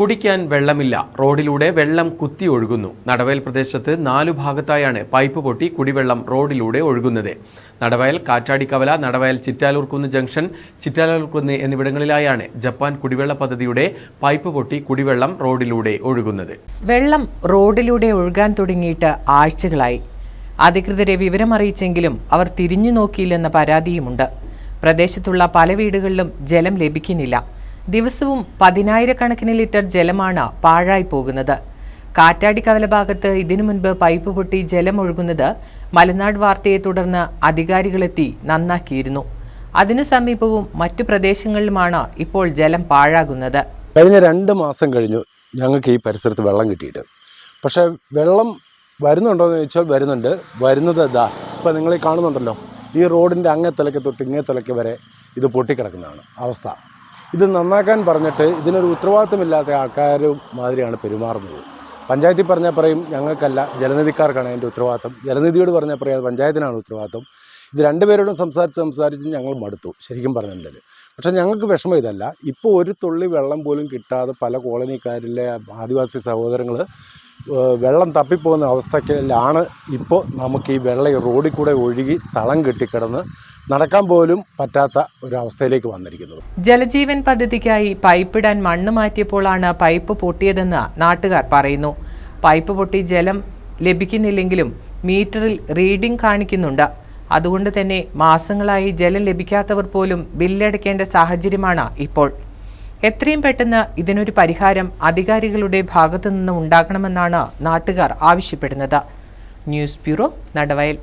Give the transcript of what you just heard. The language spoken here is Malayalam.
കുടിക്കാൻ വെള്ളമില്ല. റോഡിലൂടെ വെള്ളം കുത്തി ഒഴുകുന്നു. നടവയൽ പ്രദേശത്ത് 4 ഭാഗത്തായാണ് പൈപ്പ് പൊട്ടി കുടിവെള്ളം റോഡിലൂടെ ഒഴുകുന്നത്. നടവയൽ, കാറ്റാടിക്കവല, നടവയൽ ചിറ്റാലൂർക്കുന്ന് ജംഗ്ഷൻ, ചിറ്റാലൂർക്കുന്ന് എന്നിവിടങ്ങളിലായാണ് ജപ്പാൻ കുടിവെള്ള പദ്ധതിയുടെ പൈപ്പ് പൊട്ടി കുടിവെള്ളം റോഡിലൂടെ ഒഴുകുന്നത്. വെള്ളം റോഡിലൂടെ ഒഴുകാൻ തുടങ്ങിയിട്ട് ആഴ്ചകളായി. അധികൃതരെ വിവരമറിയിച്ചെങ്കിലും അവർ തിരിഞ്ഞു നോക്കിയില്ലെന്ന പരാതിയുമുണ്ട്. പ്രദേശത്തുള്ള പല വീടുകളിലും ജലം ലഭിക്കുന്നില്ല. ദിവസവും 10,000 ലിറ്റർ ജലമാണ് പാഴായി പോകുന്നത്. കാറ്റാടിക്കവല ഭാഗത്ത് ഇതിനു മുൻപ് പൈപ്പ് പൊട്ടി ജലം ഒഴുകുന്നത് മലനാട് വാർത്തയെ തുടർന്ന് അധികാരികളെത്തി നന്നാക്കിയിരുന്നു. അതിനു സമീപവും മറ്റു പ്രദേശങ്ങളിലുമാണ് ഇപ്പോൾ ജലം പാഴാകുന്നത്. കഴിഞ്ഞ 2 മാസം കഴിഞ്ഞു ഞങ്ങൾക്ക് ഈ പരിസരത്ത് വെള്ളം കിട്ടിയിട്ട്. പക്ഷേ വെള്ളം വരുന്നുണ്ടോ എന്ന് ചോദിച്ചാൽ വരുന്നുണ്ട്. വരുന്നത് ഇതാ ഇപ്പം നിങ്ങൾ കാണുന്നുണ്ടല്ലോ, ഈ റോഡിൻ്റെ അങ്ങത്തലയ്ക്ക് തൊട്ട് ഇങ്ങത്തലയ്ക്ക് വരെ ഇത് പൊട്ടിക്കിടക്കുന്നതാണ് അവസ്ഥ. ഇത് നന്നാക്കാൻ പറഞ്ഞിട്ട് ഇതിനൊരു ഉത്തരവാദിത്തമില്ലാത്ത ആൾക്കാർ മാതിരിയാണ് പെരുമാറുന്നത്. പഞ്ചായത്തിൽ പറഞ്ഞാൽ പറയും ഞങ്ങൾക്കല്ല, ജലനിധിക്കാർക്കാണ് അതിൻ്റെ ഉത്തരവാദിത്തം. ജലനിധിയോട് പറഞ്ഞാൽ പറയും അത് പഞ്ചായത്തിനാണ് ഉത്തരവാദിത്തം. ഇത് 2 പേരോടും സംസാരിച്ച് ഞങ്ങൾ മടുത്തു ശരിക്കും പറഞ്ഞിട്ടുണ്ടെങ്കിൽ. പക്ഷേ ഞങ്ങൾക്ക് വിഷമം ഇതല്ല. ഇപ്പോൾ ഒരു തുള്ളി വെള്ളം പോലും കിട്ടാതെ പല കോളനിക്കാരിലെ ആദിവാസി സഹോദരങ്ങൾ വെള്ളം തപ്പിപ്പോകുന്ന അവസ്ഥയിലാണ് ഇപ്പോൾ നമുക്ക് ഈ വെള്ളം റോഡിൽ കൂടെ ഒഴുകി തളം കെട്ടിക്കിടന്ന് നടക്കാൻ പോലും പറ്റാത്ത ഒരു അവസ്ഥയിലേക്ക് വന്നിരിക്കുന്നത്. ജലജീവൻ പദ്ധതിക്കായി പൈപ്പിടാൻ മണ്ണ് മാറ്റിയപ്പോഴാണ് പൈപ്പ് പൊട്ടിയതെന്ന് നാട്ടുകാർ പറയുന്നു. പൈപ്പ് പൊട്ടി ജലം ലഭിക്കുന്നില്ലെങ്കിലും മീറ്ററിൽ റീഡിംഗ് കാണിക്കുന്നുണ്ട്. അതുകൊണ്ട് തന്നെ മാസങ്ങളായി ജലം ലഭിക്കാത്തവർ പോലും ബില്ലടയ്ക്കേണ്ട സാഹചര്യമാണ് ഇപ്പോൾ. എത്രയും പെട്ടെന്ന് ഇതിനൊരു പരിഹാരം അധികാരികളുടെ ഭാഗത്തു നിന്നും ഉണ്ടാകണമെന്നാണ് നാട്ടുകാർ ആവശ്യപ്പെടുന്നത്. News bureau, Nadavayal.